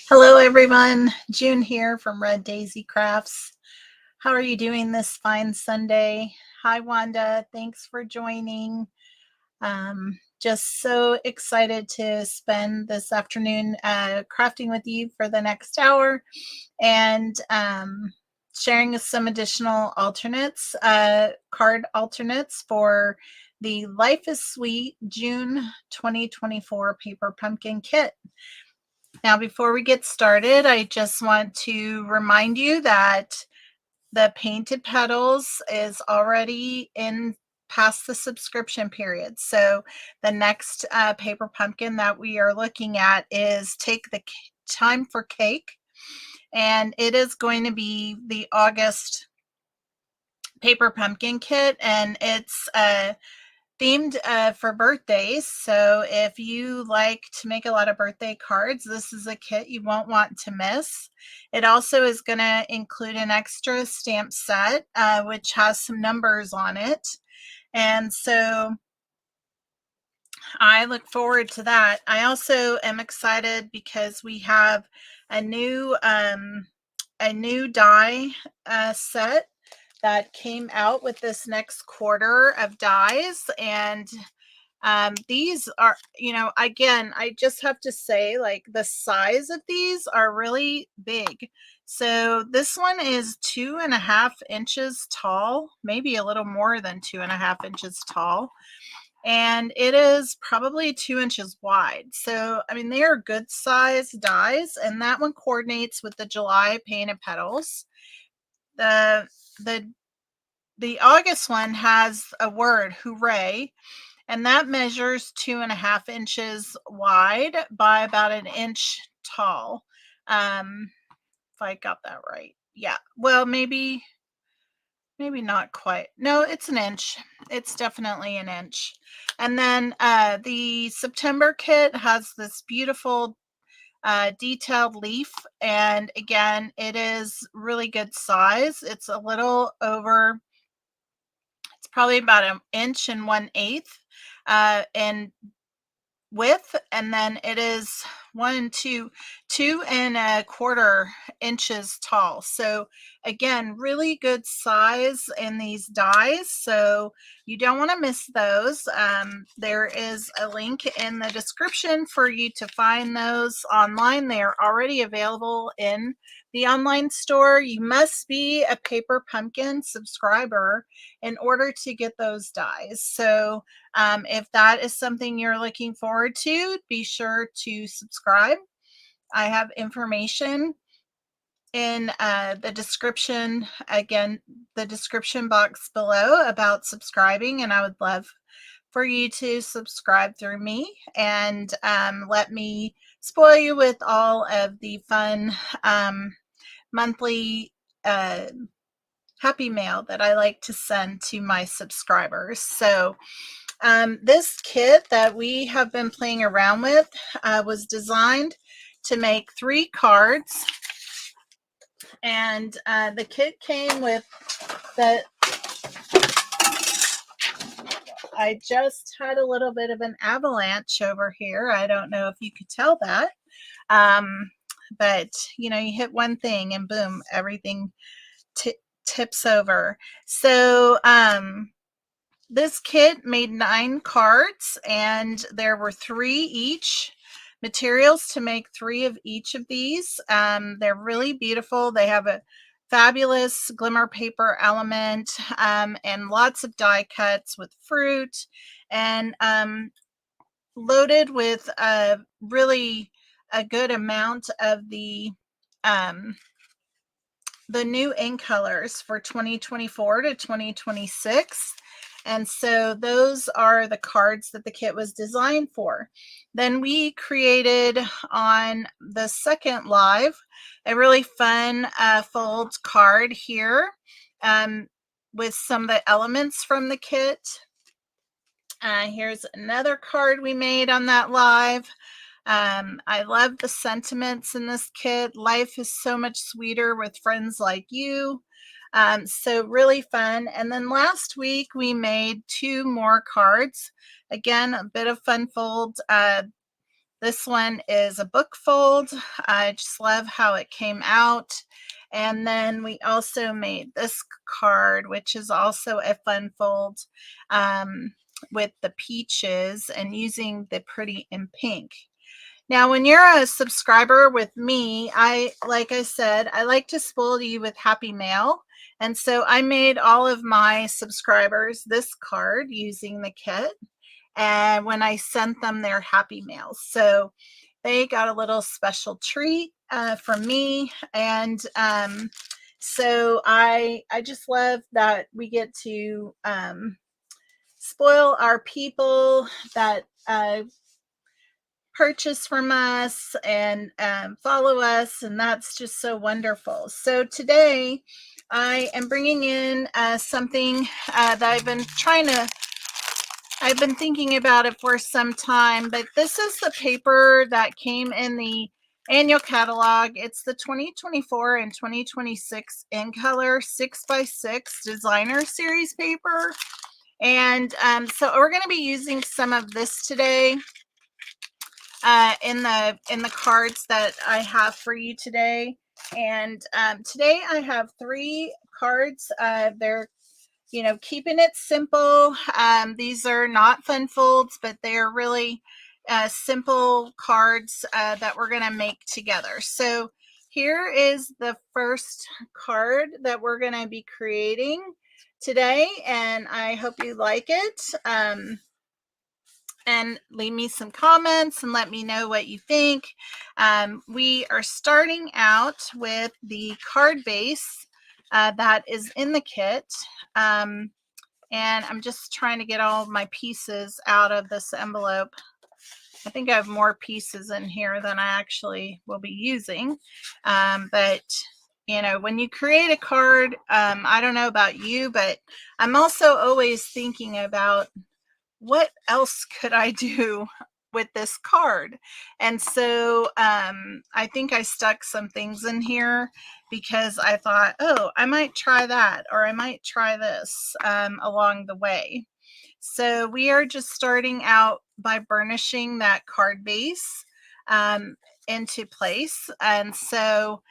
Hello, everyone. June here from Red Daisy Crafts. How are you doing this fine Sunday? Hi, Wanda. Thanks for joining. Just so excited to spend this afternoon crafting with you for the next hour and sharing some additional alternates, card alternates for the Life is Sweet June 2024 Paper Pumpkin Kit. Now, before we get started, I just want to remind you that the Painted Petals is already in past the subscription period. So the next paper pumpkin that we are looking at is Take the Time for Cake. And it is going to be the August paper pumpkin kit. And it's themed for birthdays. So if you like to make a lot of birthday cards, this is a kit you won't want to miss. It also is going to include an extra stamp set, which has some numbers on it. And so I look forward to that. I also am excited because we have a new die set that came out with this next quarter of dies. And these are, again, I just have to say, like, the size of these are really big. So this one is 2.5 inches tall, maybe a little more than 2.5 inches tall. And it is probably 2 inches wide. So, I mean, they are good size dies. And that one coordinates with the July Painted Petals. The August one has a word, hooray. And that measures 2.5 inches wide by about an inch tall. If I got that right. Yeah. Well, maybe not quite. No, it's an inch. It's definitely an inch. And then the September kit has this beautiful detailed leaf. And again, it is really good size. It's a little over, it's probably about an inch and 1/8 in width, and then it is 2.25 inches tall. So again, really good size in these dies, so you don't want to miss those. There is a link in the description for you to find those online. They are already available in the online store. You must be a Paper Pumpkin subscriber in order to get those dies. So if that is something you're looking forward to, be sure to subscribe. I have information in the description, again, the description box below about subscribing, and I would love for you to subscribe through me and let me spoil you with all of the fun monthly happy mail that I like to send to my subscribers. So this kit that we have been playing around with was designed to make 3 cards. And the kit came with the, I just had a little bit of an avalanche over here. I don't know if you could tell that. But, you hit one thing and boom, everything tips over. So, this kit made 9 cards, and there were 3 each. Materials to make 3 of each of these. They're really beautiful. They have a fabulous glimmer paper element and lots of die cuts with fruit, and loaded with really a good amount of the new ink colors for 2024 to 2026. And so those are the cards that the kit was designed for. Then we created on the second live a really fun fold card here with some of the elements from the kit. Here's another card we made on that live. I love the sentiments in this kit. Life is so much sweeter with friends like you. So really fun. And then last week we made 2 more cards. Again, a bit of fun fold. The This one is a book fold. I just love how it came out. And then we also made this card, which is also a fun fold, with the peaches and using the Pretty in Pink. Now, when you're a subscriber with me, like I said, I like to spoil you with happy mail. And so I made all of my subscribers this card using the kit. And when I sent them their happy mails, so they got a little special treat from me. And so I just love that we get to spoil our people that purchase from us and follow us, and that's just so wonderful. So today I am bringing in something that I've been thinking about it for some time, but this is the paper that came in the annual catalog. It's the 2024 and 2026 in color 6x6 designer series paper. And so we're going to be using some of this today in the cards that I have for you today. And today I have 3 cards. They're keeping it simple. These are not fun folds, but they are really simple cards that we're going to make together. So here is the first card that we're going to be creating today, and I hope you like it. And leave me some comments and let me know what you think. We are starting out with the card base that is in the kit. And I'm just trying to get all my pieces out of this envelope. I think I have more pieces in here than I actually will be using. But when you create a card, I don't know about you, but I'm also always thinking about what else could I do with this card? And so I think I stuck some things in here because I thought, oh, I might try that, or I might try this along the way. So we are just starting out by burnishing that card base into place. And so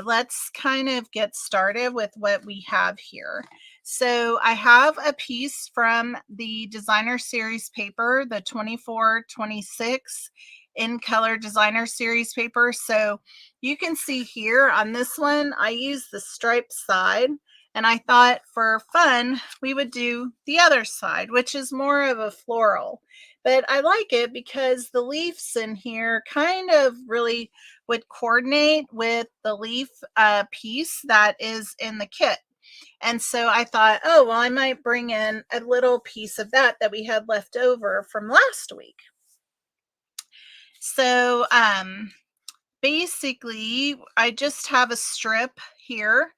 let's kind of get started with what we have here. So I have a piece from the designer series paper, the 24-26 in color designer series paper. So you can see here on this one, I use the striped side, and I thought for fun, we would do the other side, which is more of a floral. But I like it because the leaves in here kind of really would coordinate with the leaf piece that is in the kit. And so I thought, oh, well, I might bring in a little piece of that we had left over from last week. So basically, I just have a strip here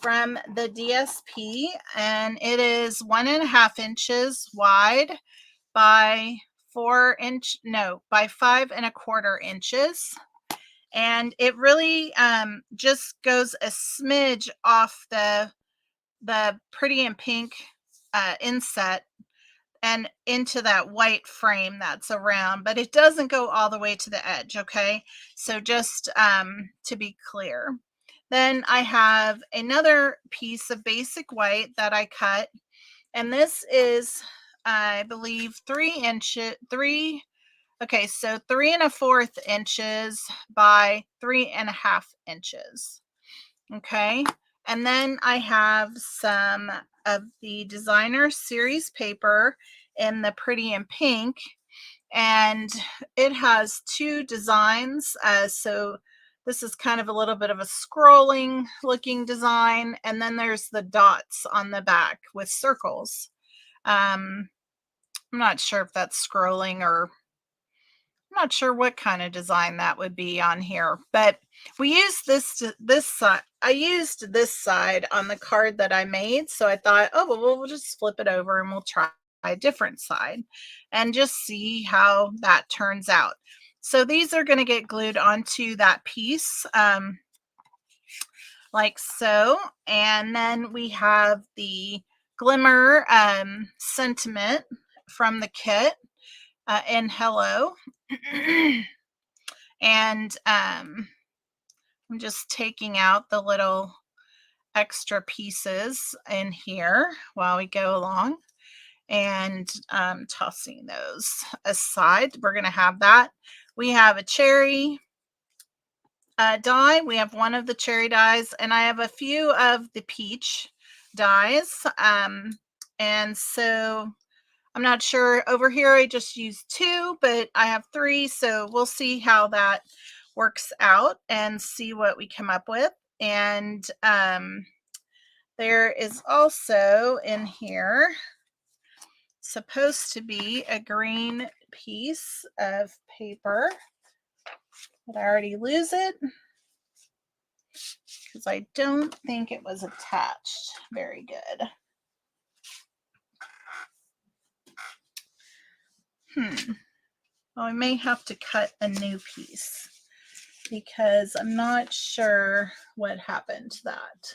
from the DSP, and it is 1.5 inches wide by 5.25 inches. And it really just goes a smidge off the Pretty in Pink inset and into that white frame that's around, but it doesn't go all the way to the edge, okay? So just to be clear. Then I have another piece of basic white that I cut, and this is, I believe, 3 3.25 inches by 3.5 inches. Okay. And then I have some of the designer series paper in the Pretty in Pink, and it has 2 designs. So this is kind of a little bit of a scrolling looking design, and then there's the dots on the back with circles. I'm not sure if that's scrolling, or I'm not sure what kind of design that would be on here, but we used this side. I used this side on the card that I made, so I thought, oh, well, we'll just flip it over and we'll try a different side and just see how that turns out. So these are going to get glued onto that piece like so. And then we have the Glimmer sentiment from the kit in Hello. And I'm just taking out the little extra pieces in here while we go along, and tossing those aside. We're going to have that. We have a cherry die. We have one of the cherry dies, and I have a few of the peach dies. And so I'm not sure. Over here I just used 2, but I have 3, so we'll see how that works out and see what we come up with. And there is also in here supposed to be a green piece of paper. Did I already lose it? Because I don't think it was attached very good. Well, I may have to cut a new piece because I'm not sure what happened to that.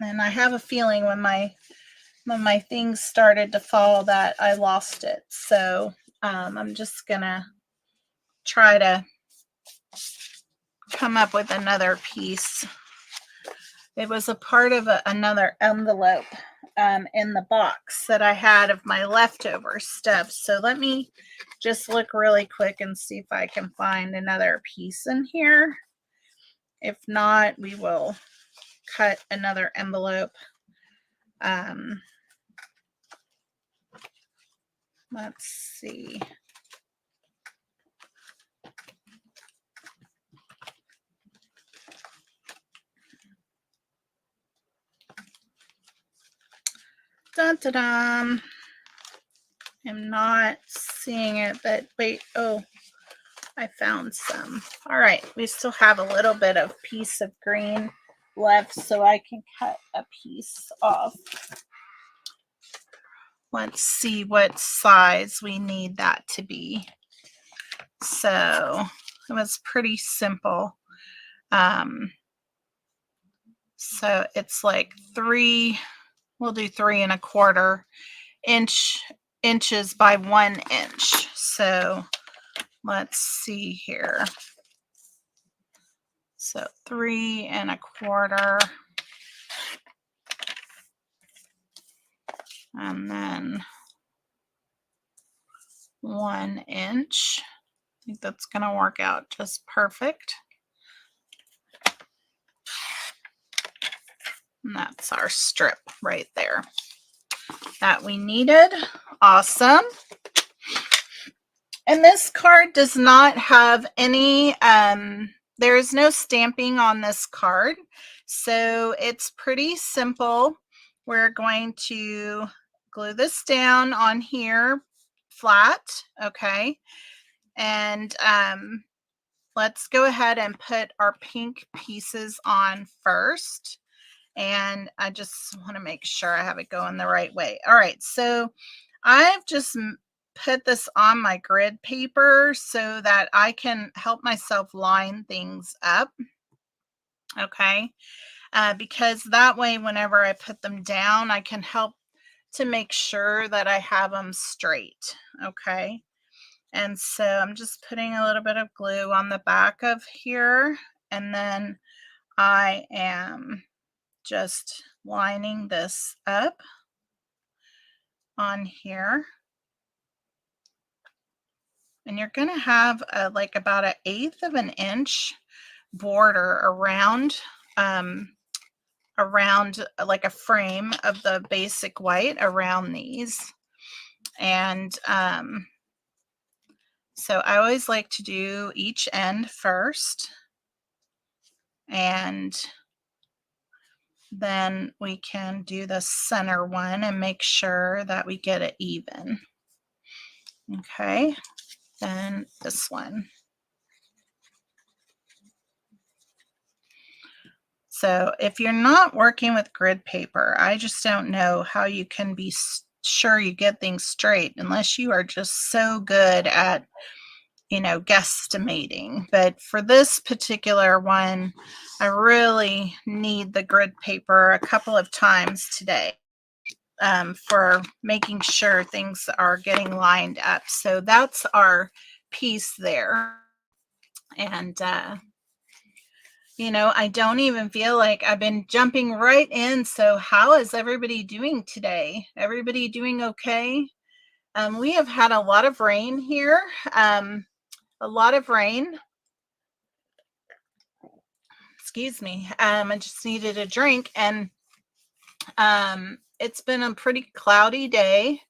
And I have a feeling when my things started to fall that I lost it. So I'm just gonna try to come up with another piece. It was a part of another envelope in the box that I had of my leftover stuff. So let me just look really quick and see if I can find another piece in here. If not, we will cut another envelope. Let's see. Dun, dun, dun. I'm not seeing it, but wait, oh, I found some. All right, we still have a little bit of piece of green left, so I can cut a piece off. Let's see what size we need that to be. So it was pretty simple. So it's like 3, we'll do 3 1/4 inches by 1 inch. So let's see here. So 3 1/4. And then 1 inch. I think that's going to work out just perfect. And that's our strip right there that we needed. Awesome. And this card does not have any, there is no stamping on this card. So it's pretty simple. We're going to glue this down on here flat. Okay. And let's go ahead and put our pink pieces on first. And I just want to make sure I have it going the right way. All right, so I've just put this on my grid paper so that I can help myself line things up. Okay, because that way whenever I put them down, I can help to make sure that I have them straight. Okay, and so I'm just putting a little bit of glue on the back of here, and then I am just lining this up on here. And you're going to have like about 1/8 of an inch border around like a frame of the basic white around these. And so I always like to do each end first, and then we can do the center one and make sure that we get it even. Okay, then this one. So if you're not working with grid paper, I just don't know how you can be sure you get things straight unless you are just so good at, you know, guesstimating. But for this particular one, I really need the grid paper a couple of times today. for making sure things are getting lined up. So that's our piece there. And, you know, I don't even feel like I've been jumping right in. So how is everybody doing today? Everybody doing okay? We have had a lot of rain here. A lot of rain. Excuse me. I just needed a drink, and it's been a pretty cloudy day.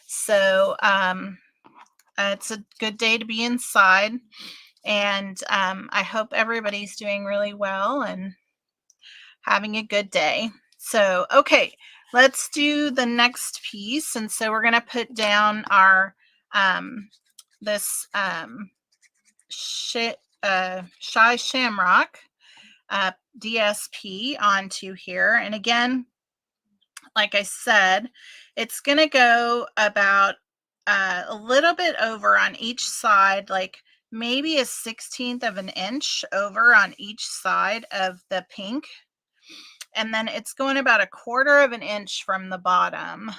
So it's a good day to be inside. And I hope everybody's doing really well and having a good day. So, okay, let's do the next piece. And so we're going to put down our this Shy Shamrock DSP onto here. And again, like I said, it's going to go about a little bit over on each side, like maybe a 1/16 of an inch over on each side of the pink. And then it's going about 1/4 of an inch from the bottom.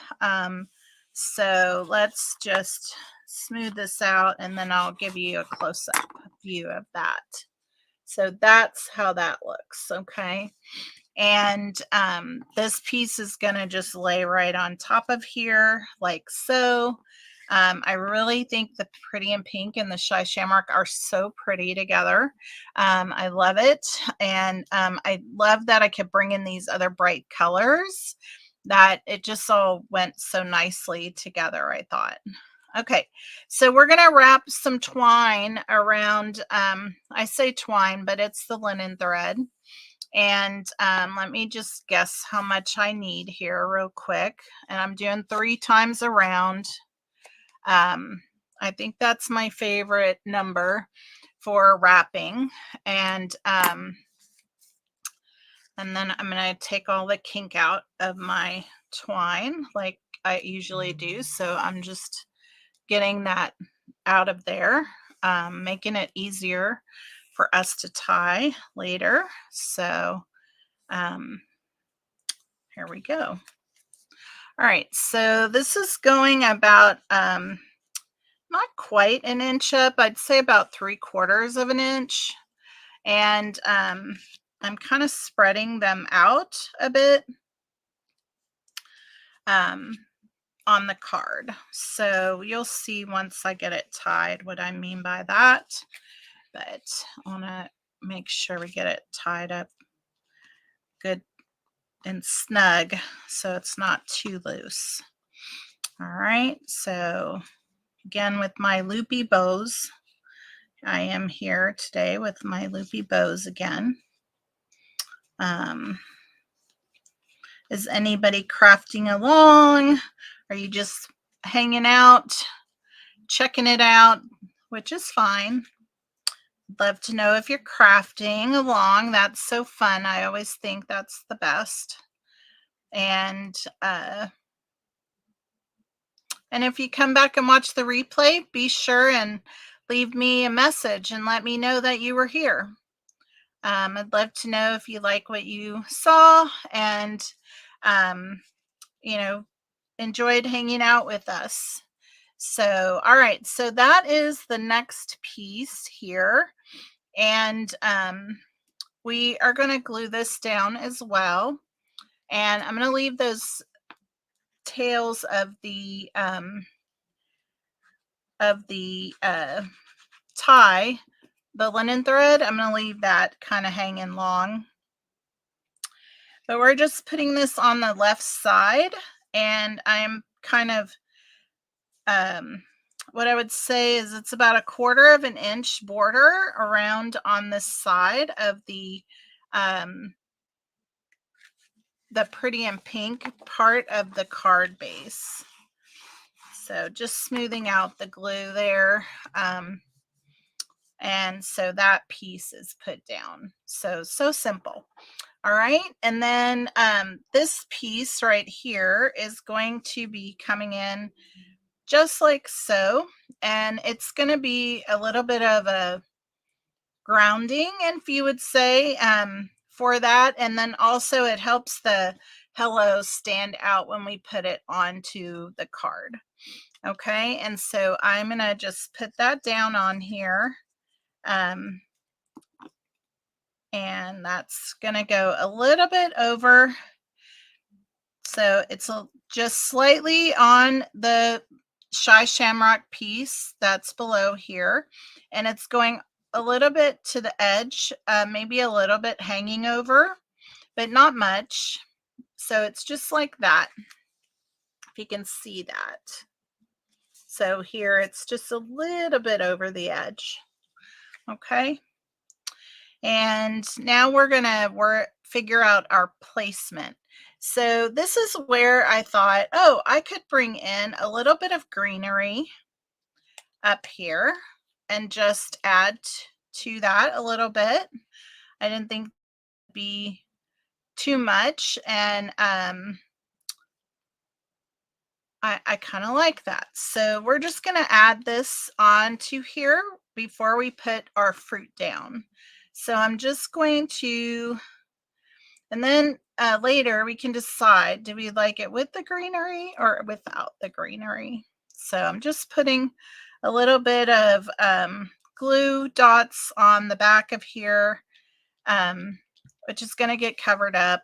So let's just smooth this out, and then I'll give you a close-up view of that. So that's how that looks, okay? And this piece is going to just lay right on top of here, like so. I really think the Pretty in Pink and the Shy Shamrock are so pretty together. I love it. And I love that I could bring in these other bright colors, that it just all went so nicely together, I thought. Okay, so we're going to wrap some twine around, I say twine, but it's the linen thread. And let me just guess how much I need here real quick. And I'm doing 3 times around. I think that's my favorite number for wrapping. And then I'm going to take all the kink out of my twine like I usually do. So I'm just getting that out of there, making it easier for us to tie later. So here we go. All right, so this is going about not quite an inch up. I'd say about 3/4 of an inch. And I'm kind of spreading them out a bit on the card. So you'll see once I get it tied what I mean by that. But I want to make sure we get it tied up good and snug so it's not too loose. All right, so again with my loopy bows, I am here today with my loopy bows again. Is anybody crafting along? Are you just hanging out, checking it out, which is fine? Love to know if you're crafting along. That's so fun. I always think that's the best. And if you come back and watch the replay, be sure and leave me a message and let me know that you were here. I'd love to know if you like what you saw and, you know, enjoyed hanging out with us. So, all right, so that is the next piece here. And we are going to glue this down as well. And I'm going to leave those tails of the tie, the linen thread, I'm going to leave that kind of hanging long. But we're just putting this on the left side, and I'm kind of, what I would say is it's about 1/4 of an inch border around on this side of the Pretty in Pink part of the card base. So just smoothing out the glue there. And so that piece is put down. So simple. All right. And then this piece right here is going to be coming in just like so. And it's going to be a little bit of a grounding, if you would say, for that. And then also it helps the hello stand out when we put it onto the card. Okay, and so I'm gonna just put that down on here. And that's gonna go a little bit over. So it's just slightly on the Shy Shamrock piece that's below here. And it's going a little bit to the edge, maybe a little bit hanging over, but not much. So it's just like that, if you can see that. So here it's just a little bit over the edge. Okay. And now we're gonna figure out our placement. So this is where I thought, oh, I could bring in a little bit of greenery up here and just add to that a little bit. I didn't think it'd be too much, and I kind of like that. So we're just gonna add this onto here before we put our fruit down. So I'm just going to, and then later we can decide, do we like it with the greenery or without the greenery? So I'm just putting a little bit of glue dots on the back of here, which is going to get covered up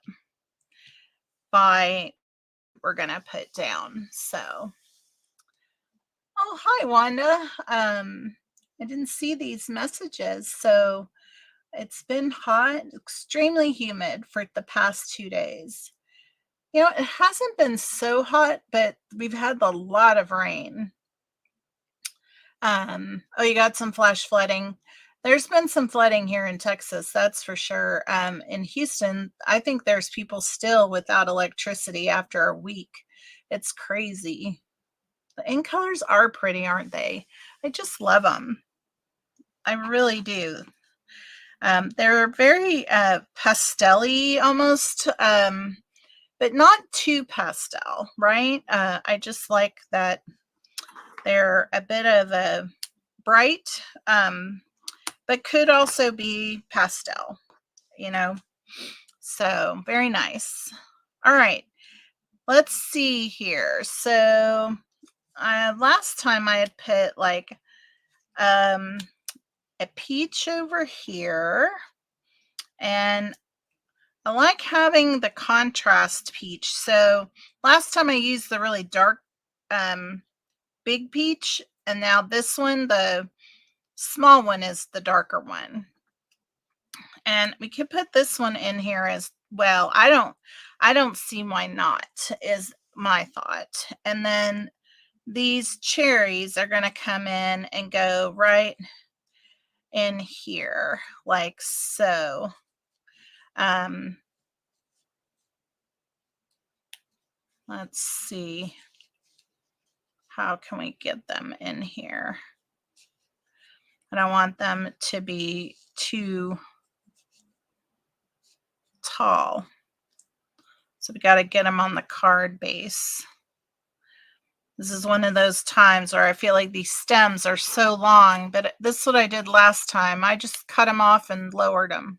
by we're going to put down. So, oh, hi, Wanda. I didn't see these messages. So it's been hot, extremely humid for the past 2 days. You know, it hasn't been so hot, but we've had a lot of rain. Oh, you got some flash flooding. There's been some flooding here in Texas, that's for sure. In Houston, I think there's people still without electricity after a week. It's crazy. The ink colors are pretty, aren't they? I just love them. I really do. They're very pastel-y almost, but not too pastel, right? I just like that they're a bit of a bright, but could also be pastel, you know? So very nice. All right, let's see here. So last time I had put like a peach over here, and I like having the contrast peach. So last time I used the really dark big peach, and now this one, the small one, is the darker one. And we could put this one in here as well. I don't see why not, is my thought. And then these cherries are going to come in and go right in here like so. Let's see, how can we get them in here? I don't want them to be too tall, so we got to get them on the card base. This is one of those times where I feel like these stems are so long, but this is what I did last time. I just cut them off and lowered them.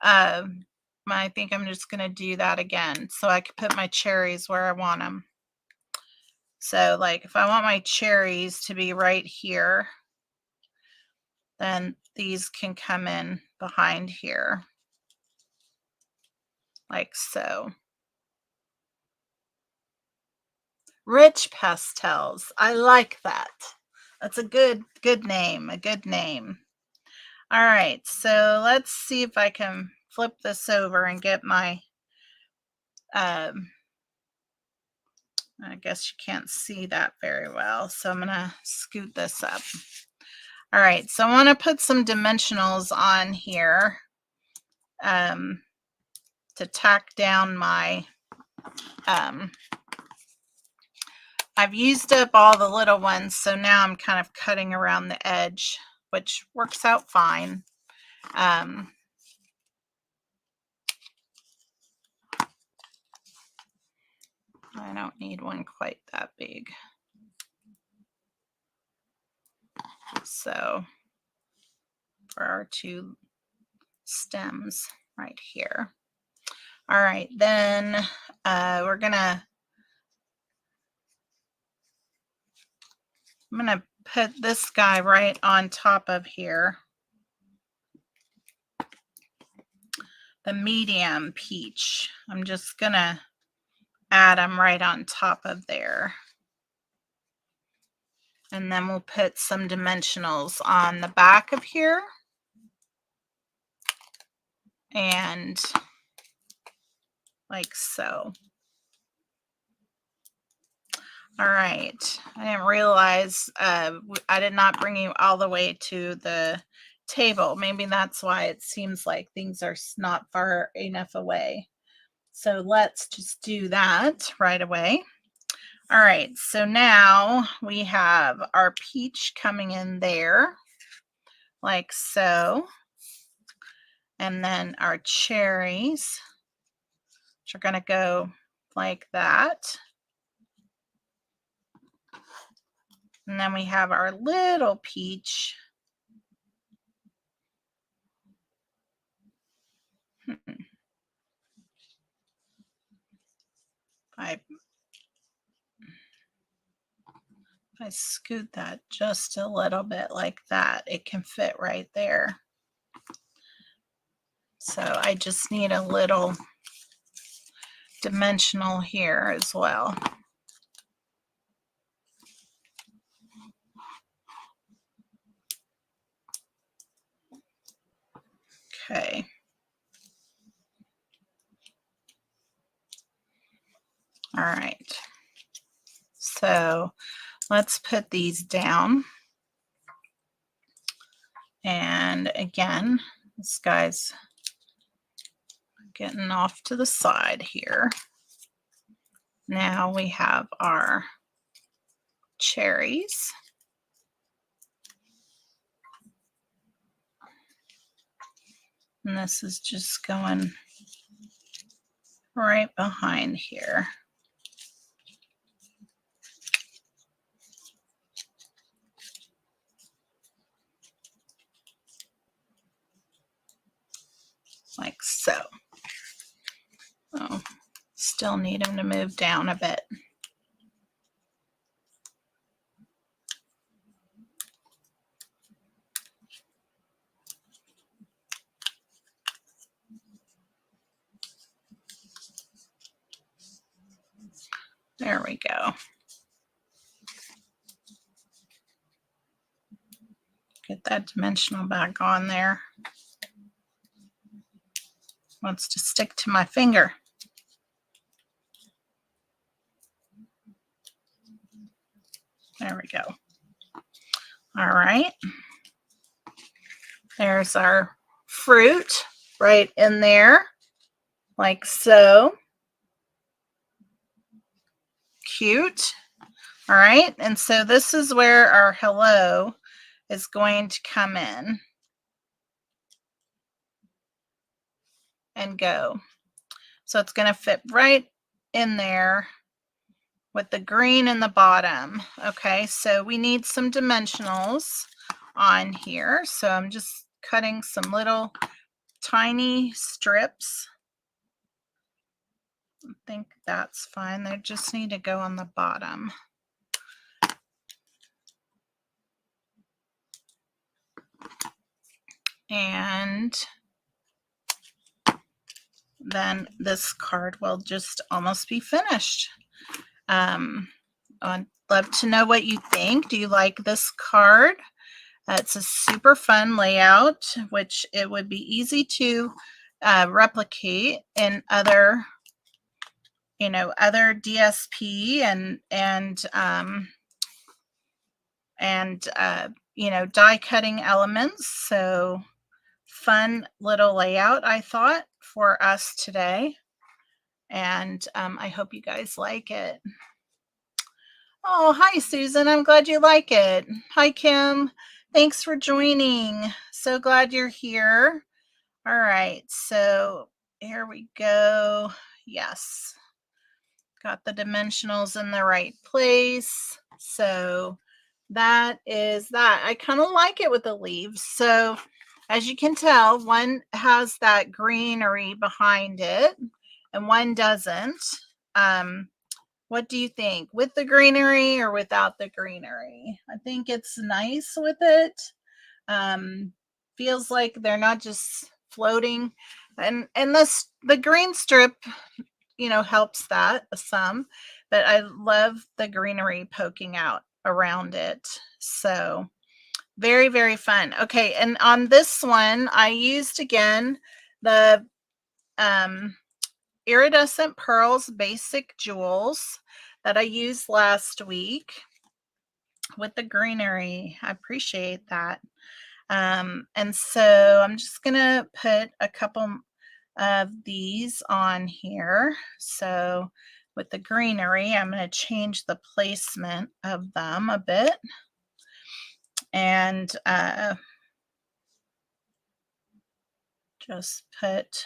I think I'm just going to do that again so I can put my cherries where I want them. So like if I want my cherries to be right here, then these can come in behind here like so. Rich pastels. I like that. That's a good name, a good name. All right, so let's see if I can flip this over and get my, I guess you can't see that very well, so I'm gonna scoot this up. All right, so I want to put some dimensionals on here to tack down my, I've used up all the little ones, so now I'm kind of cutting around the edge, which works out fine. I don't need one quite that big. So for our two stems right here. All right, then I'm gonna put this guy right on top of here. The medium peach. I'm just gonna add them right on top of there. And then we'll put some dimensionals on the back of here. And like so. All right. I didn't realize I did not bring you all the way to the table. Maybe that's why it seems like things are not far enough away. So let's just do that right away. All right, so now we have our peach coming in there, like so. And then our cherries, which are going to go like that. And then we have our little peach. If I scoot that just a little bit like that, it can fit right there. So I just need a little dimensional here as well. Okay. All right. So let's put these down. And again, this guy's getting off to the side here. Now we have our cherries. And this is just going right behind here. Like so. Oh, still need him to move down a bit. There we go. Get that dimensional back on there. Wants to stick to my finger. There we go. All right. There's our fruit right in there, like so. Cute. All right. And so this is where our hello is going to come in and go. So it's going to fit right in there with the green in the bottom. Okay, so we need some dimensionals on here. So I'm just cutting some little tiny strips. I think that's fine. They just need to go on the bottom. And then this card will just almost be finished. I'd love to know what you think. Do you like this card? It's a super fun layout, which it would be easy to replicate in other, other DSP and die cutting elements. So fun little layout, I thought, for us today. And I hope you guys like it. Oh, hi, Susan. I'm glad you like it. Hi, Kim. Thanks for joining. So glad you're here. All right, so here we go. Yes. Got the dimensionals in the right place. So that is that. I kind of like it with the leaves. So as you can tell, one has that greenery behind it and one doesn't. What do you think? With the greenery or without the greenery? I think it's nice with it. Feels like they're not just floating, and the green strip, helps that some, but I love the greenery poking out around it. So very, very fun. Okay, and on this one, I used again the Iridescent Pearls Basic Jewels that I used last week with the greenery. I appreciate that. And so I'm just going to put a couple of these on here. So with the greenery, I'm going to change the placement of them a bit. And just put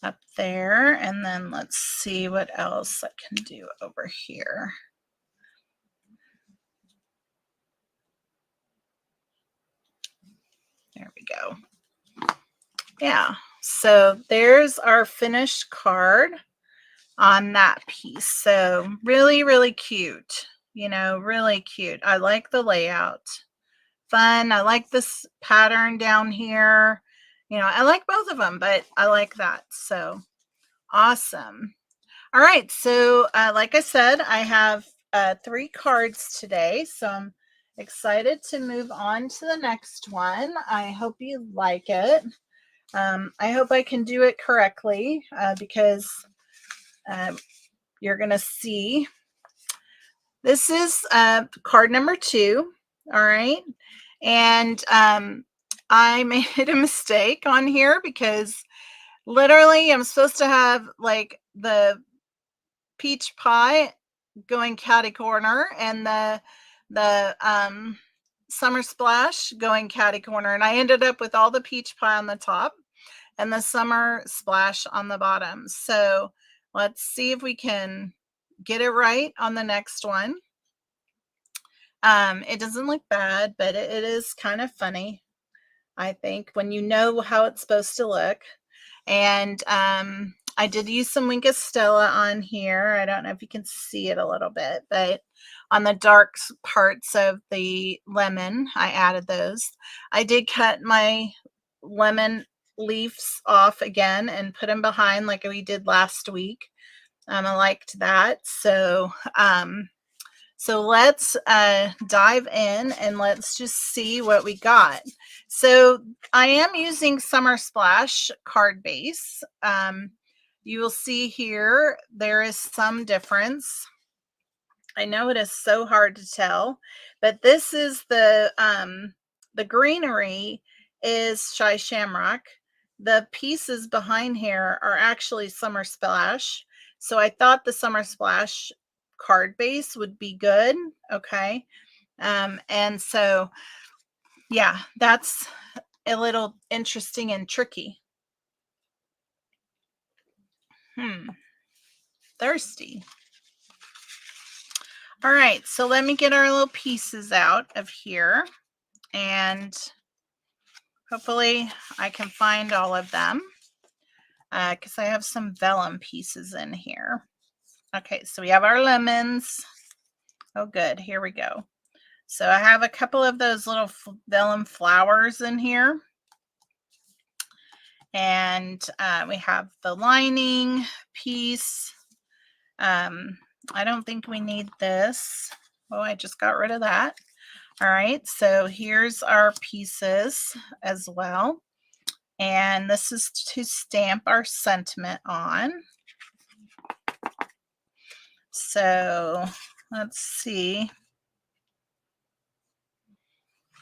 up there. And then let's see what else I can do over here. There we go. Yeah, so there's our finished card on that piece. So really, really cute, really cute. I like the layout. Fun. I like this pattern down here. I like both of them, but I like that. So awesome. All right. So like I said, I have 3 cards today. So I'm excited to move on to the next one. I hope you like it. I hope I can do it correctly because you're going to see. This is card number 2. All right. And I made a mistake on here because literally I'm supposed to have like the peach pie going catty corner and the summer splash going catty corner, and I ended up with all the peach pie on the top and the summer splash on the bottom. So let's see if we can get it right on the next one. It doesn't look bad, but it is kind of funny, I think, when you know how it's supposed to look. And I did use some Wink of Stella on here. I don't know if you can see it a little bit, but on the dark parts of the lemon, I added those. I did cut my lemon leaves off again and put them behind like we did last week. I liked that. So let's dive in and let's just see what we got. So I am using Summer Splash card base. You will see here there is some difference. I know it is so hard to tell, but this is the greenery is Shy Shamrock. The pieces behind here are actually Summer Splash. So I thought the Summer Splash card base would be good. Okay. And so, yeah, that's a little interesting and tricky. Thirsty. All right, so let me get our little pieces out of here, and hopefully I can find all of them because I have some vellum pieces in here. Okay, so we have our lemons. Oh, good. Here we go. So I have a couple of those little vellum flowers in here. And we have the lining piece. I don't think we need this. Oh, I just got rid of that. All right, so here's our pieces as well. And this is to stamp our sentiment on. So let's see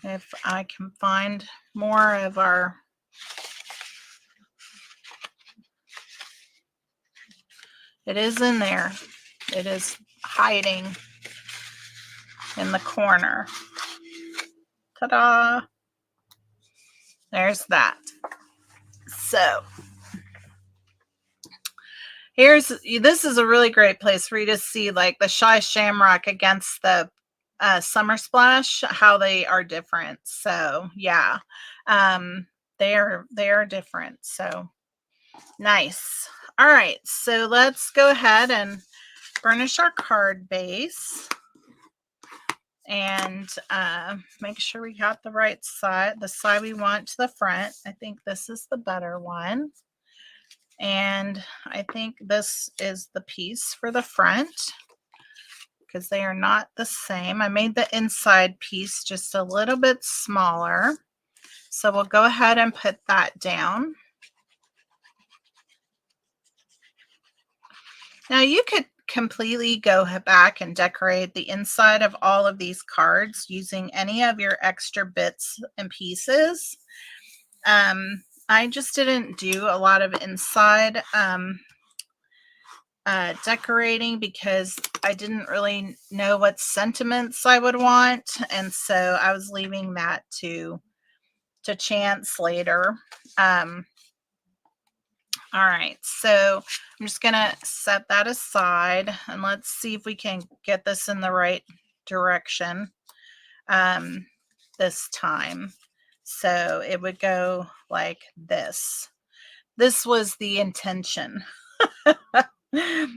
if I can find more of our it is in there. It is hiding in the corner. Ta-da! There's that. So this is a really great place for you to see like the Shy Shamrock against the Summer Splash, how they are different. So yeah, they are different. So nice. All right, so let's go ahead and burnish our card base and make sure we got the right side, the side we want to the front. I think this is the better one. And I think this is the piece for the front because they are not the same. I made the inside piece just a little bit smaller. So we'll go ahead and put that down. Now you could completely go back and decorate the inside of all of these cards using any of your extra bits and pieces. I just didn't do a lot of inside decorating because I didn't really know what sentiments I would want, and so I was leaving that to chance later. All right, so I'm just gonna set that aside and let's see if we can get this in the right direction this time. So it would go like this. This was the intention.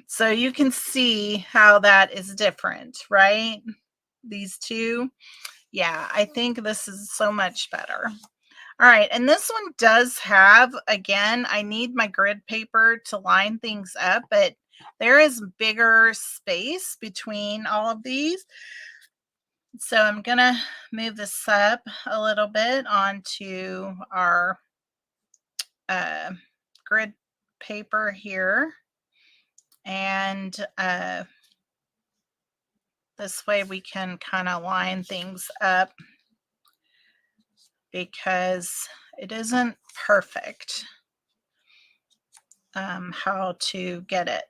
So you can see how that is different, right? These two. Yeah, I think this is so much better. All right, and this one does have, again, I need my grid paper to line things up, but there is bigger space between all of these. So I'm going to move this up a little bit onto our grid paper here. And this way we can kind of line things up because it isn't perfect how to get it.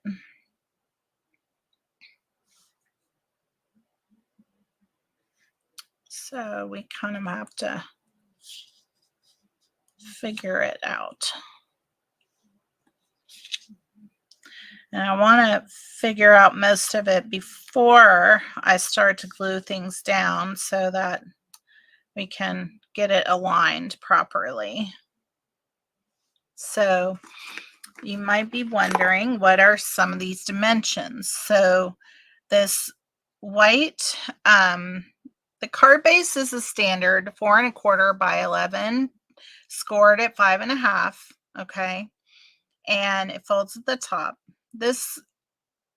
So we kind of have to figure it out. And I want to figure out most of it before I start to glue things down so that we can get it aligned properly. So you might be wondering, what are some of these dimensions? So this white, the card base is a standard 4 1/4 by 11, scored at 5 1/2. Okay. And it folds at the top. This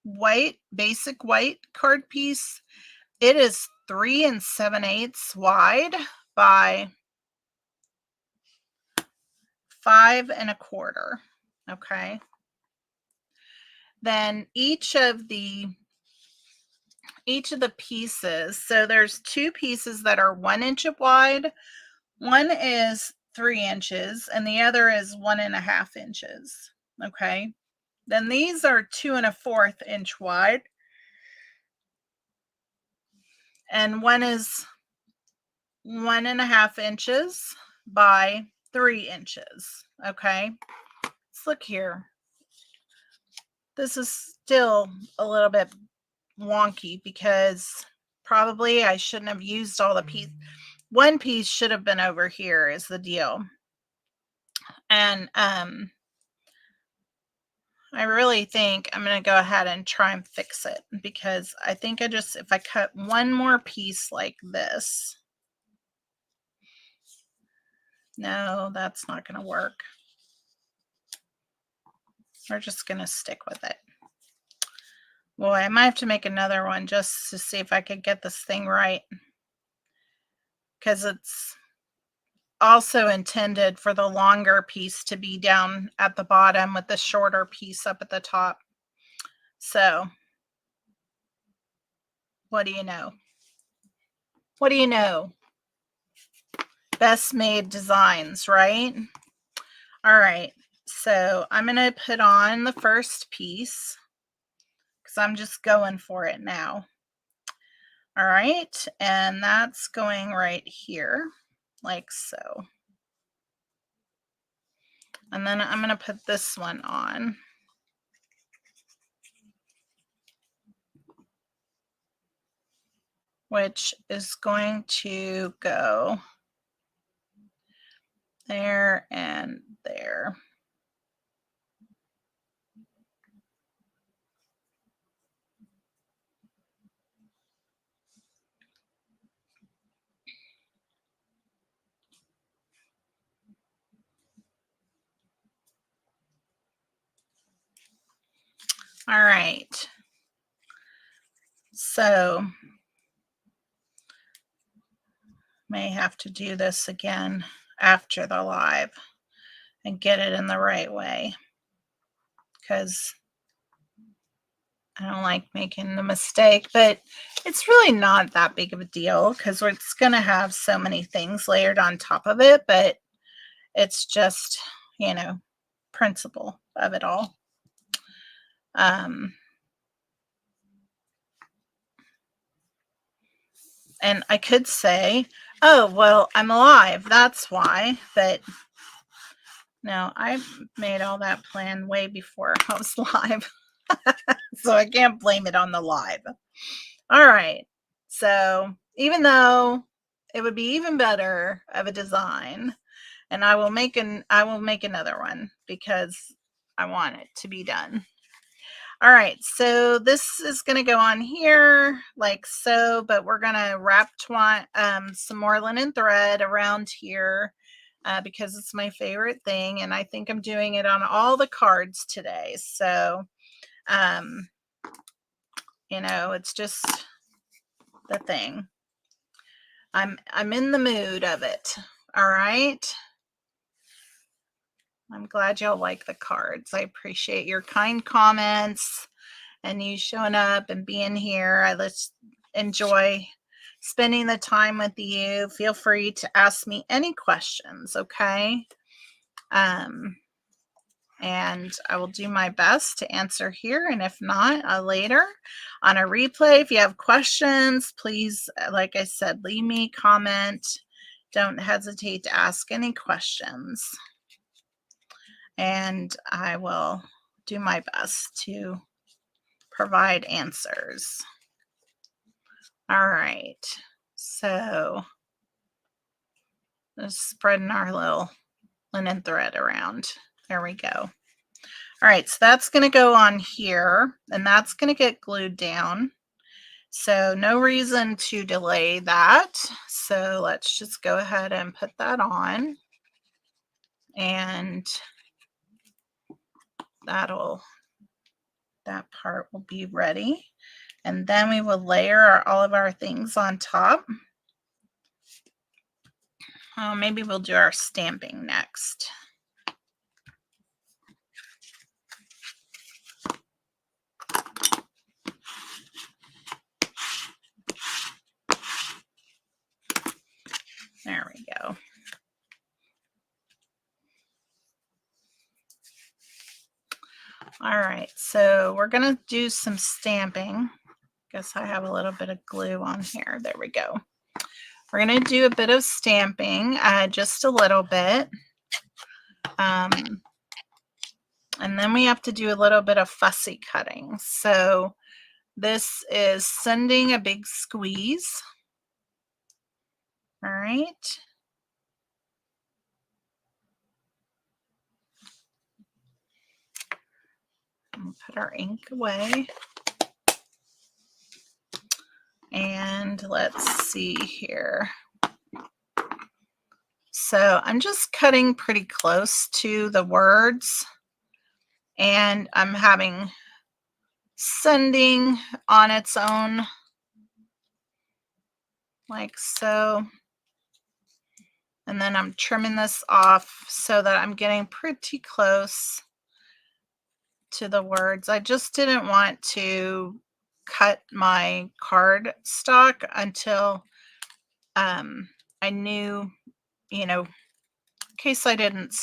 white, basic white card piece, it is 3 7/8 wide by 5 1/4. Okay. Then each of the pieces, so there's 2 pieces that are 1 inch wide. One is 3 inches and the other is 1 1/2 inches. Okay. Then these are 2 1/4 inch wide. And one is 1 1/2 inches by 3 inches. Okay. Let's look here. This is still a little bit wonky because probably I shouldn't have used all the piece. One piece should have been over here is the deal. And I really think I'm going to go ahead and try and fix it because I think if I cut one more piece like this, no, that's not going to work. We're just going to stick with it. Boy, I might have to make another one just to see if I could get this thing right. Because it's also intended for the longer piece to be down at the bottom with the shorter piece up at the top. So, what do you know? What do you know? Best made designs, right? All right. So, I'm going to put on the first piece because I'm just going for it now. All right. And that's going right here, like so. And then I'm going to put this one on. Which is going to go there and there. All right. So may have to do this again after the live and get it in the right way, because I don't like making the mistake, but it's really not that big of a deal because it's going to have so many things layered on top of it, but it's just, principle of it all. And I could say, oh, well, I'm alive, that's why, but no, I made all that plan way before I was live. So I can't blame it on the live. All right. So even though it would be even better of a design, and I will make another one because I want it to be done. All right, so this is going to go on here like so, but we're going to wrap some more linen thread around here because it's my favorite thing, and I think I'm doing it on all the cards today. So, it's just the thing. I'm in the mood of it. All right. I'm glad y'all like the cards. I appreciate your kind comments and you showing up and being here. I just enjoy spending the time with you. Feel free to ask me any questions, okay? And I will do my best to answer here. And if not, later on a replay. If you have questions, please, like I said, leave me a comment. Don't hesitate to ask any questions. And I will do my best to provide answers. All right. So just spreading our little linen thread around. There we go. All right, so that's going to go on here, and that's going to get glued down. So no reason to delay that. So let's just go ahead and put that on. And that part will be ready. And then we will layer all of our things on top. Maybe we'll do our stamping next. There we go. All right, so we're going to do some stamping. Guess I have a little bit of glue on here. There we go. We're going to do a bit of stamping, just a little bit. And then we have to do a little bit of fussy cutting. So this is sending a big squeeze. All right. We'll put our ink away. And let's see here. So I'm just cutting pretty close to the words, and I'm having sending on its own, like so. And then I'm trimming this off so that I'm getting pretty close to the words. I just didn't want to cut my card stock until I knew, in case I didn't,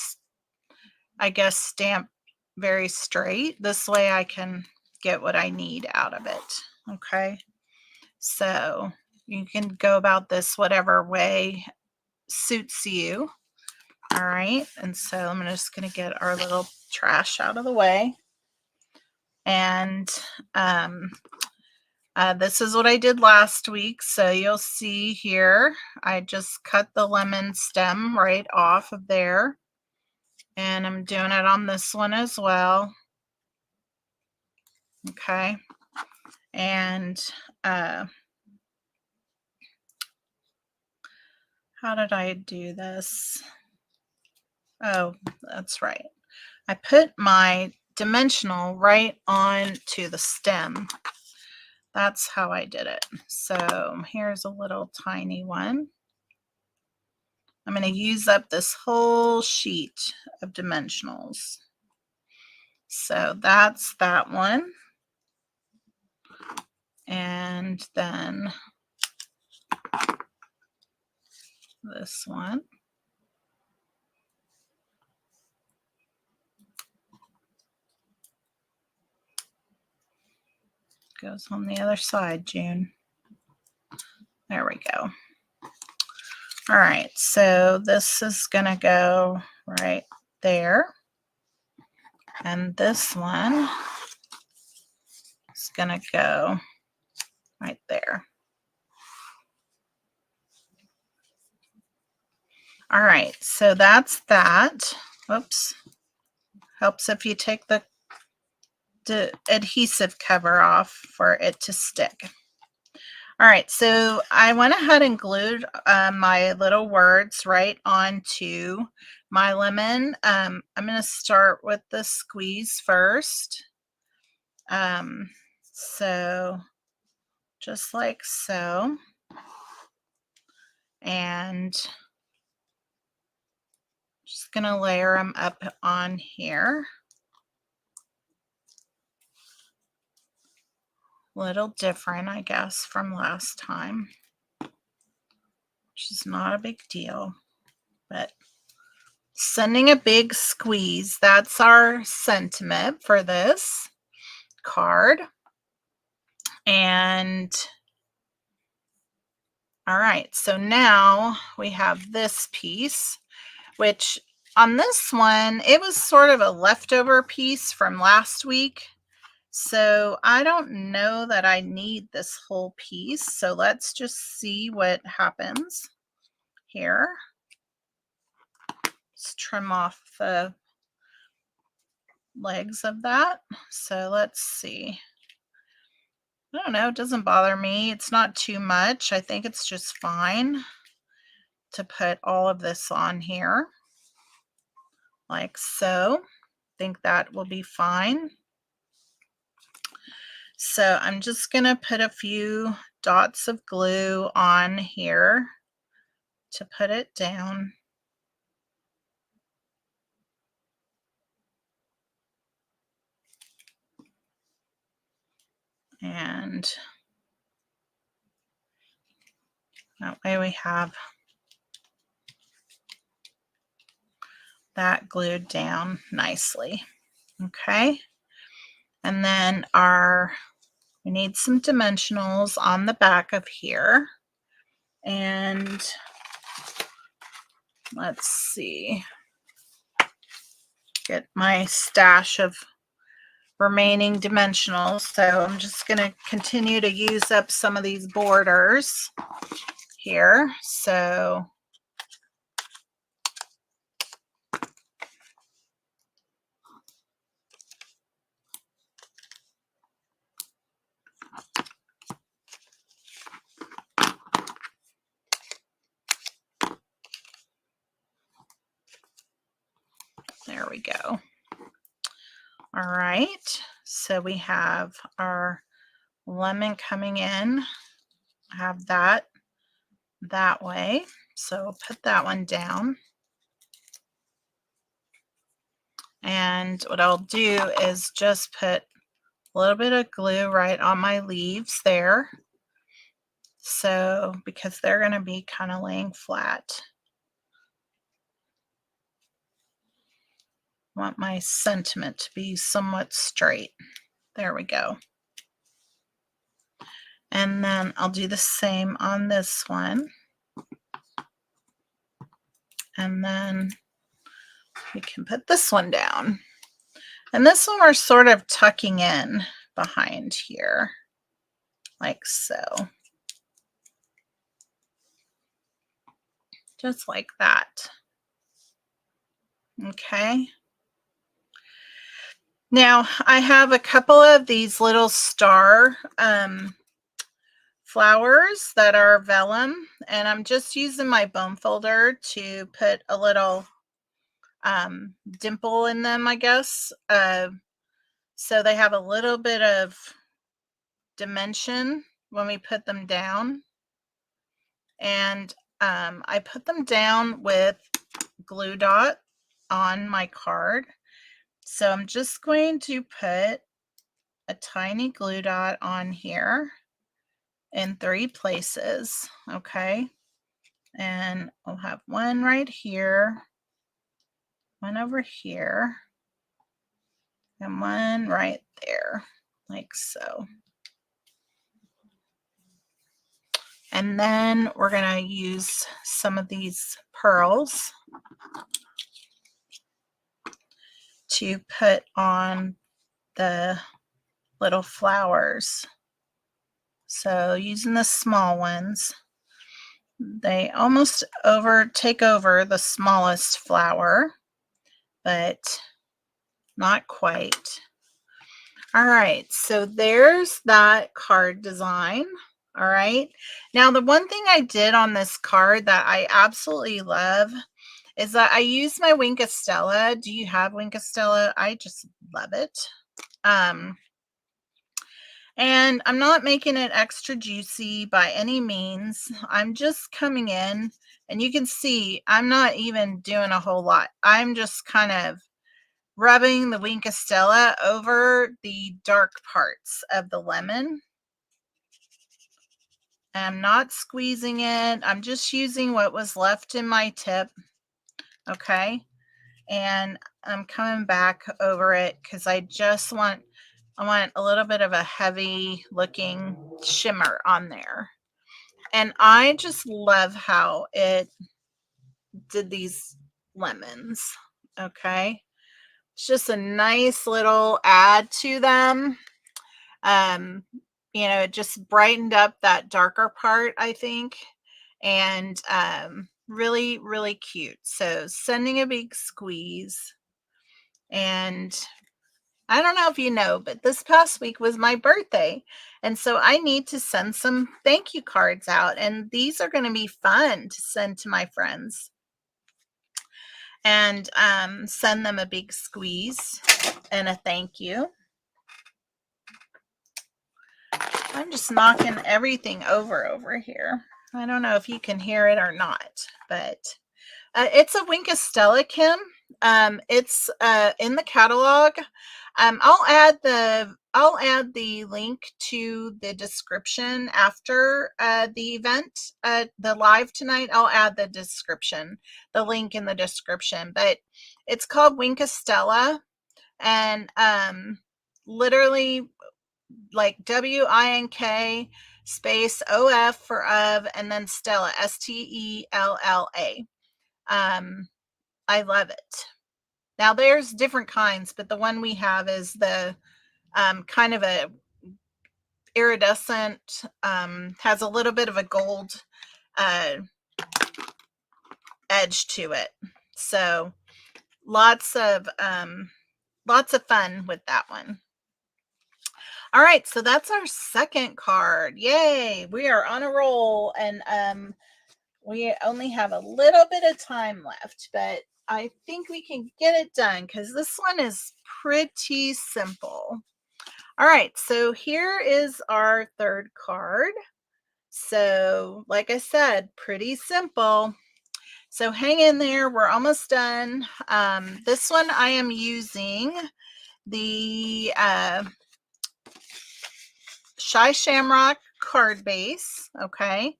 I guess, stamp very straight. This way I can get what I need out of it. Okay. So you can go about this whatever way suits you. All right. And so I'm just going to get our little trash out of the way. And this is what I did last week. So you'll see here, I just cut the lemon stem right off of there. And I'm doing it on this one as well. Okay. And how did I do this? Oh, that's right. I put my dimensional right on to the stem. That's how I did it. So here's a little tiny one. I'm going to use up this whole sheet of dimensionals. So that's that one. And then this one. Goes on the other side, June. There we go. All right, so this is going to go right there. And this one is going to go right there. All right, so that's that. Oops. Helps if you take the adhesive cover off for it to stick. All right, so I went ahead and glued my little words right onto my lemon. I'm going to start with the squeeze first. So just like so. And just going to layer them up on here. Little different, I guess, from last time, which is not a big deal, but sending a big squeeze. That's our sentiment for this card. And all right, so now we have this piece, which on this one, it was sort of a leftover piece from last week. So I don't know that I need this whole piece. So let's just see what happens here. Let's trim off the legs of that. So let's see. I don't know. It doesn't bother me. It's not too much. I think it's just fine to put all of this on here like so. I think that will be fine. So I'm just going to put a few dots of glue on here to put it down. And that way we have that glued down nicely. Okay. And then we need some dimensionals on the back of here. And let's see, get my stash of remaining dimensionals. So I'm just going to continue to use up some of these borders here. So there we go. All right, so we have our lemon coming in. I have that way. So we'll put that one down. And what I'll do is just put a little bit of glue right on my leaves there. So, because they're going to be kind of laying flat. I want my sentiment to be somewhat straight. There we go. And then I'll do the same on this one. And then we can put this one down. And this one we're sort of tucking in behind here, like so. Just like that. Okay. Now I have a couple of these little star flowers that are vellum, and I'm just using my bone folder to put a little dimple in them, I guess. so they have a little bit of dimension when we put them down. And I put them down with glue dot on my card. So I'm just going to put a tiny glue dot on here in 3 places, okay? And I'll have one right here, one over here, and one right there, like so. And then we're going to use some of these pearls to put on the little flowers. So using the small ones, they almost take over the smallest flower, but not quite. All right, so there's that card design. All right, now the one thing I did on this card that I absolutely love is that I used my Wink of Stella. Do you have Wink of Stella? I just love it. And I'm not making it extra juicy by any means. I'm just coming in, and you can see I'm not even doing a whole lot. I'm just kind of rubbing the Wink of Stella over the dark parts of the lemon. I'm not squeezing it. I'm just using what was left in my tip. Okay. And I'm coming back over it because I want a little bit of a heavy looking shimmer on there. And I just love how it did these lemons. Okay. It's just a nice little add to them. You know, it just brightened up that darker part, I think. And really, really cute. So sending a big squeeze. And I don't know if you know, but this past week was my birthday. And so I need to send some thank you cards out. And these are going to be fun to send to my friends. And send them a big squeeze and a thank you. I'm just knocking everything over here. I don't know if you can hear it or not, but it's a Wink of Stella, Kim. It's in the catalog. I'll add the link to the description after the event, the live tonight. I'll add the description, the link in the description. But it's called Wink of Stella, and literally like WINK space OF for of, and then Stella, STELLA. I love it. Now there's different kinds, but the one we have is the kind of a iridescent, has a little bit of a gold edge to it. So lots of fun with that one. All right, so that's our second card. Yay, we are on a roll, and we only have a little bit of time left, but I think we can get it done because this one is pretty simple. All right, so here is our third card. So, like I said, pretty simple. So hang in there. We're almost done. This one I am using the Shy Shamrock card base. Okay.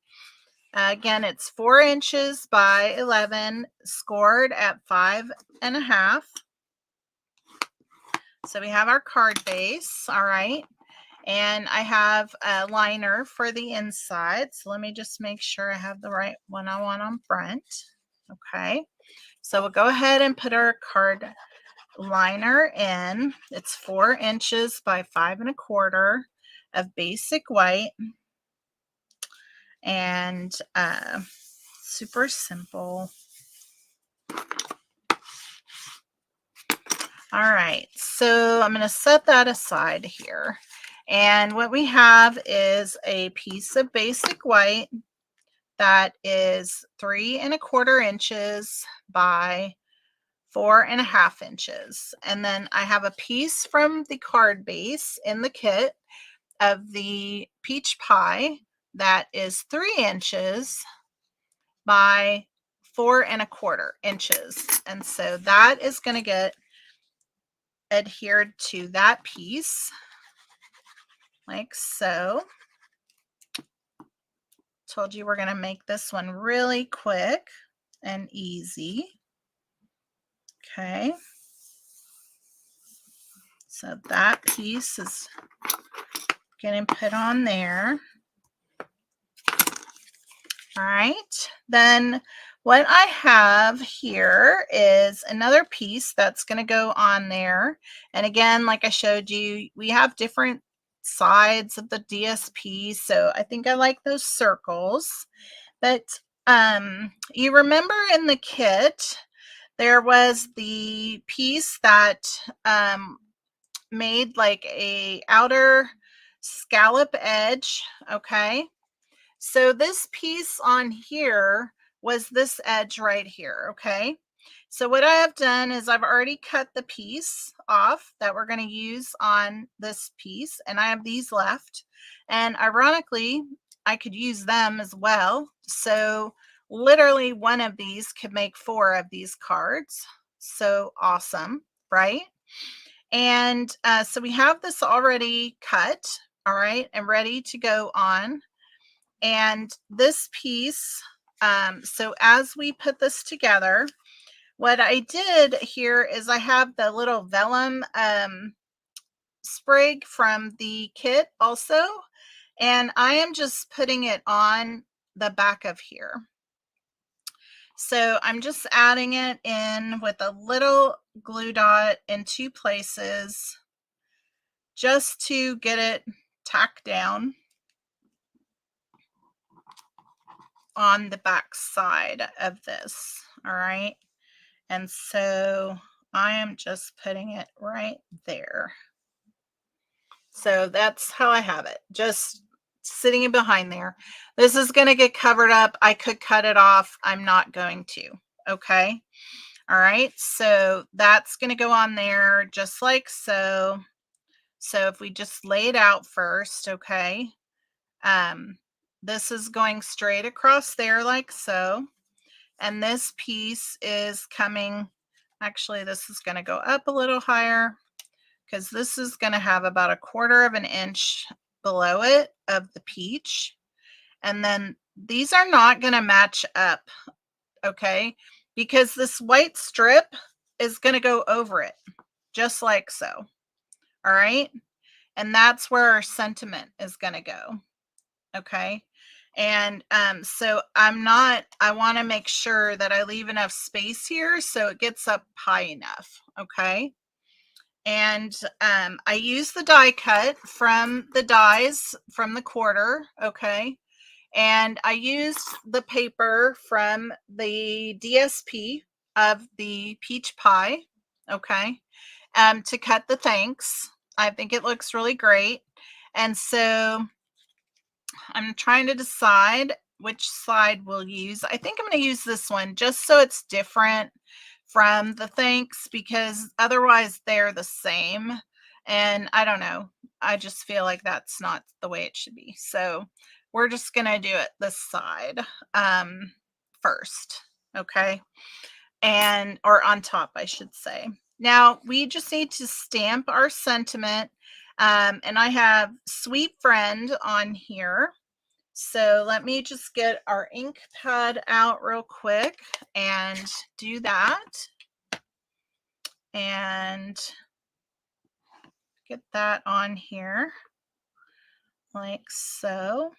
Again, it's 4 inches by 11, scored at 5.5. So we have our card base. All right. And I have a liner for the inside. So let me just make sure I have the right one I want on front. Okay. So we'll go ahead and put our card liner in. It's 4 inches by 5.25 of basic white. And super simple. All right, so I'm going to set that aside here. And what we have is a piece of basic white that is 3.25 inches by 4.5 inches. And then I have a piece from the card base in the kit of the peach pie that is 3 inches by 4.25 inches. And so that is going to get adhered to that piece like so. Told you we're going to make this one really quick and easy. Okay. So that piece is getting put on there. All right. Then what I have here is another piece that's going to go on there. And again, like I showed you, we have different sides of the DSP. So I think I like those circles. But you remember in the kit, there was the piece that made like a outer scallop edge. Okay. So this piece on here was this edge right here. Okay. So what I have done is I've already cut the piece off that we're going to use on this piece, and I have these left. And ironically, I could use them as well. So literally one of these could make 4 of these cards. So awesome, right? And so we have this already cut, all right, and ready to go on. And this piece, so as we put this together, what I did here is I have the little vellum sprig from the kit also, and I am just putting it on the back of here. So I'm just adding it in with a little glue dot in 2 places just to get it tacked down on the back side of this. All right. And so I am just putting it right there. So that's how I have it, just sitting behind there. This is going to get covered up. I could cut it off. I'm not going to. Okay. All right. So that's going to go on there just like so. So if we just lay it out first, okay. This is going straight across there like so. And this piece is coming, actually, this is going to go up a little higher because this is going to have about 1/4 inch below it of the peach. And then these are not going to match up, okay, because this white strip is going to go over it just like so. All right. And that's where our sentiment is going to go. Okay. And so I want to make sure that I leave enough space here so it gets up high enough. Okay. And I use the die cut from the dies from the quarter. Okay. And I used the paper from the DSP of the peach pie. Okay. To cut the thanks. I think it looks really great. And so I'm trying to decide which side we'll use. I think I'm going to use this one just so it's different from the thanks, because otherwise they're the same. And I don't know. I just feel like that's not the way it should be. So we're just going to do it this side first. Okay. Or on top, I should say. Now we just need to stamp our sentiment. And I have Sweet Friend on here. So let me just get our ink pad out real quick and do that. And get that on here like so.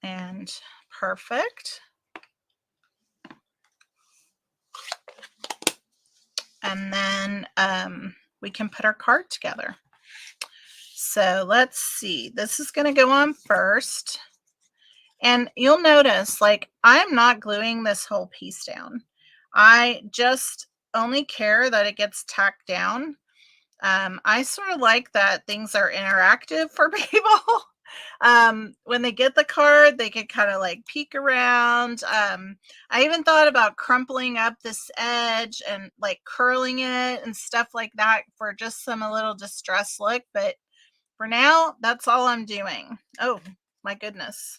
And perfect. And then we can put our card together. So let's see. This is going to go on first. And you'll notice, like, I'm not gluing this whole piece down. I just only care that it gets tacked down. I sort of like that things are interactive for people. When they get the card, they could kind of like peek around. I even thought about crumpling up this edge and like curling it and stuff like that for just a little distressed look. But for now, that's all I'm doing. Oh my goodness.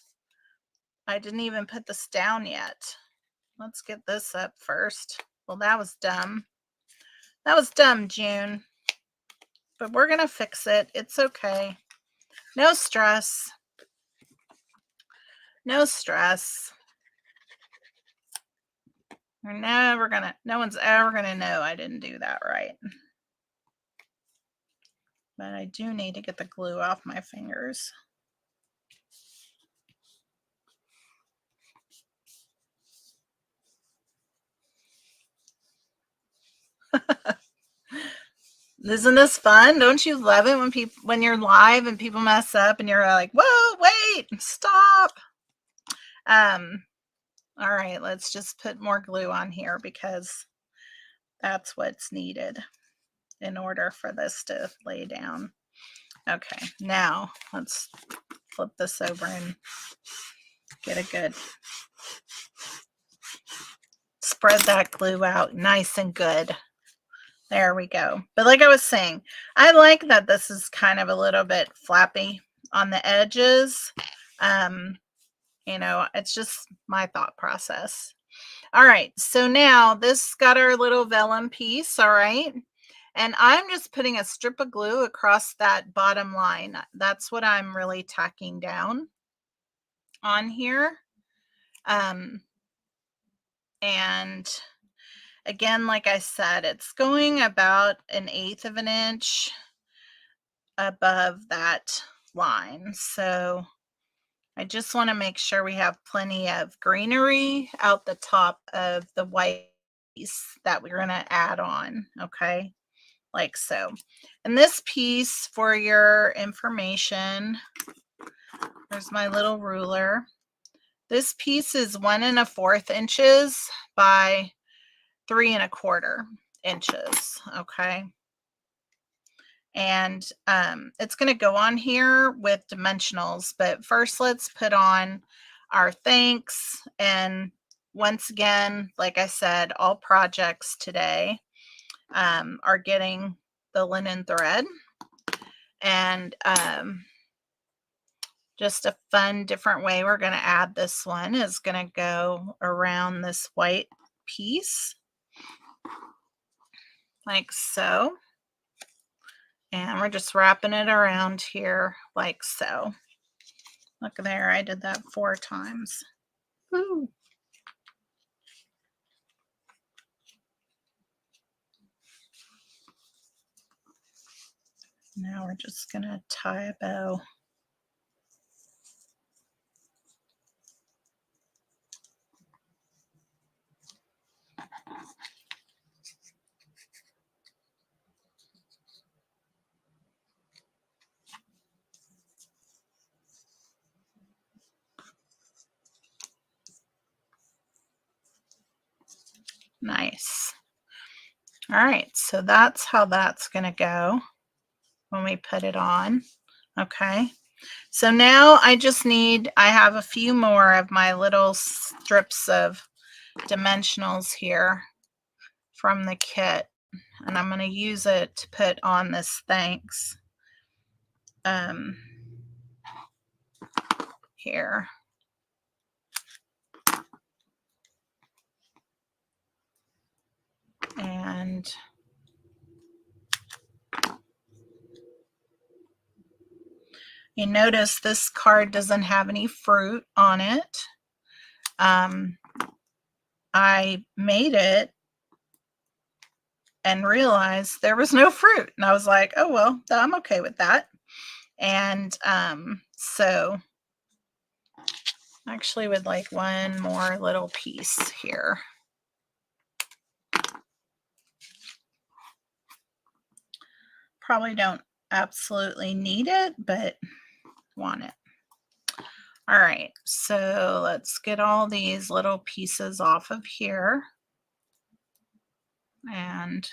I didn't even put this down yet. Let's get this up first. Well, that was dumb. That was dumb, June. But we're going to fix it. It's okay. No stress. No stress. No one's ever gonna know I didn't do that right. But I do need to get the glue off my fingers. Isn't this fun? Don't you love it when you're live and people mess up and you're like, whoa, wait, stop. All right, let's just put more glue on here because that's what's needed in order for this to lay down. Okay, now let's flip this over and get a good spread that glue out nice and good. There we go. But like I was saying, I like that this is kind of a little bit flappy on the edges. You know, it's just my thought process. All right, so now this got our little vellum piece, all right? And I'm just putting a strip of glue across that bottom line. That's what I'm really tacking down on here. And again, like I said, it's going about 1/8 of an inch above that line. So I just want to make sure we have plenty of greenery out the top of the white piece that we're going to add on. Okay, like so. And this piece, for your information, there's my little ruler. This piece is 1 1/4 inches by 3 1/4 inches. Okay. And it's going to go on here with dimensionals, but first let's put on our thanks. And once again, like I said, all projects today are getting the linen thread, and just a fun different way we're going to add this one is going to go around this white piece like so. And we're just wrapping it around here like so. Look there, I did that 4 times. Woo. Now we're just gonna tie a bow. Nice. All right, so that's how that's gonna go when we put it on. Okay, so now I have a few more of my little strips of dimensionals here from the kit, and I'm going to use it to put on this thanks here. And you notice this card doesn't have any fruit on it. I made it and realized there was no fruit, and I was like, oh well, I'm okay with that. And so I actually would like one more little piece here. Probably don't absolutely need it, but want it. All right, so let's get all these little pieces off of here. And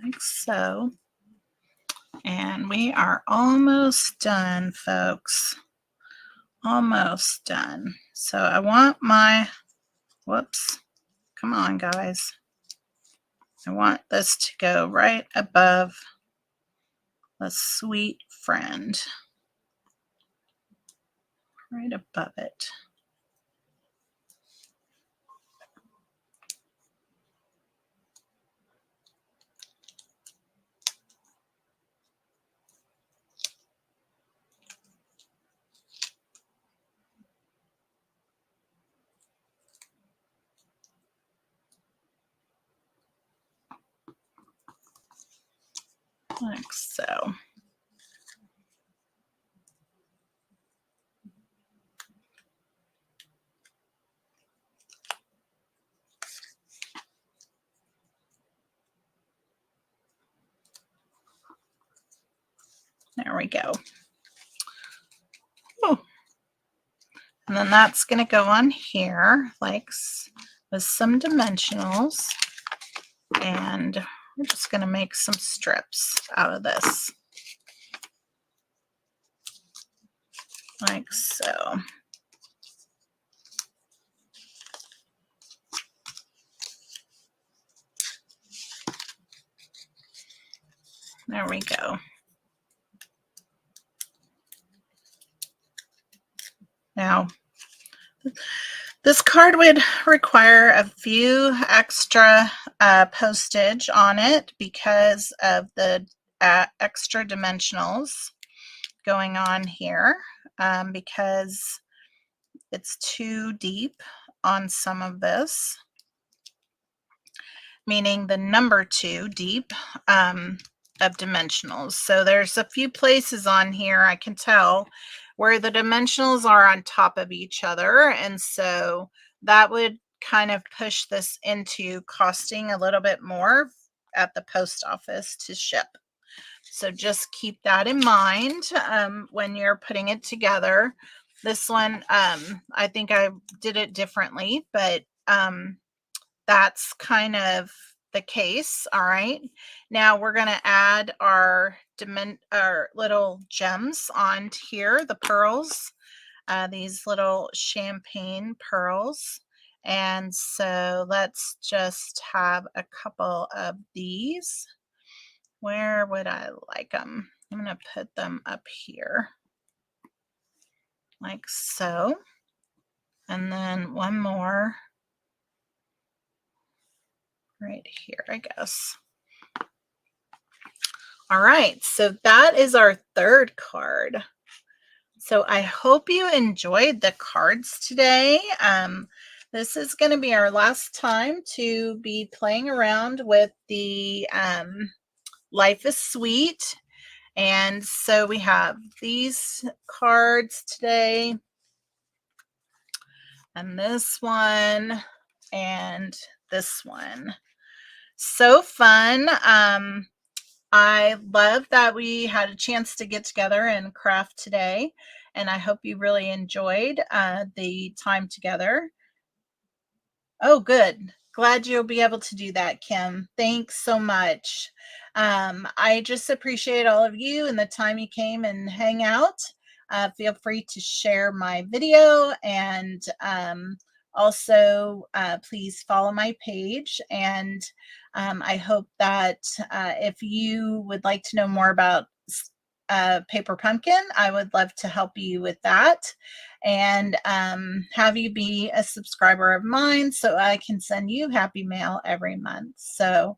like so. And we are almost done, folks. Almost done. So I want my, whoops, come on, guys. I want this to go right above the sweet friend. Right above it. Like so. There we go. Oh. And then that's going to go on here, like with some dimensionals. And we're just going to make some strips out of this. Like so. There we go. Now, this card would require a few extra postage on it because of the extra dimensionals going on here, because it's too deep on some of this, meaning the number 2 deep of dimensionals. So there's a few places on here I can tell where the dimensionals are on top of each other, and so that would kind of push this into costing a little bit more at the post office to ship. So just keep that in mind when you're putting it together. This one, I think I did it differently, but that's kind of the case. All right. Now we're going to add our little gems on here, the pearls, these little champagne pearls. And so let's just have a couple of these. Where would I like them? I'm going to put them up here like so. And then one more right here, I guess. All right, so that is our third card. So I hope you enjoyed the cards today. This is going to be our last time to be playing around with the Life is Sweet. And so we have these cards today, and this one, and this one. So fun. I love that we had a chance to get together and craft today, and I hope you really enjoyed the time together. Oh, good. Glad you'll be able to do that, Kim. Thanks so much. I just appreciate all of you and the time you came and hang out. Feel free to share my video, and also please follow my page. And I hope that if you would like to know more about Paper Pumpkin, I would love to help you with that, and have you be a subscriber of mine so I can send you happy mail every month. So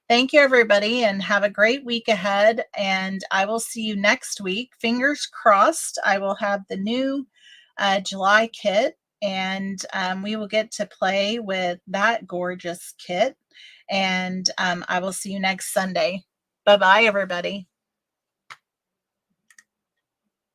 thank you, everybody, and have a great week ahead. And I will see you next week. Fingers crossed, I will have the new July kit, and we will get to play with that gorgeous kit. And I will see you next Sunday. Bye-bye, everybody.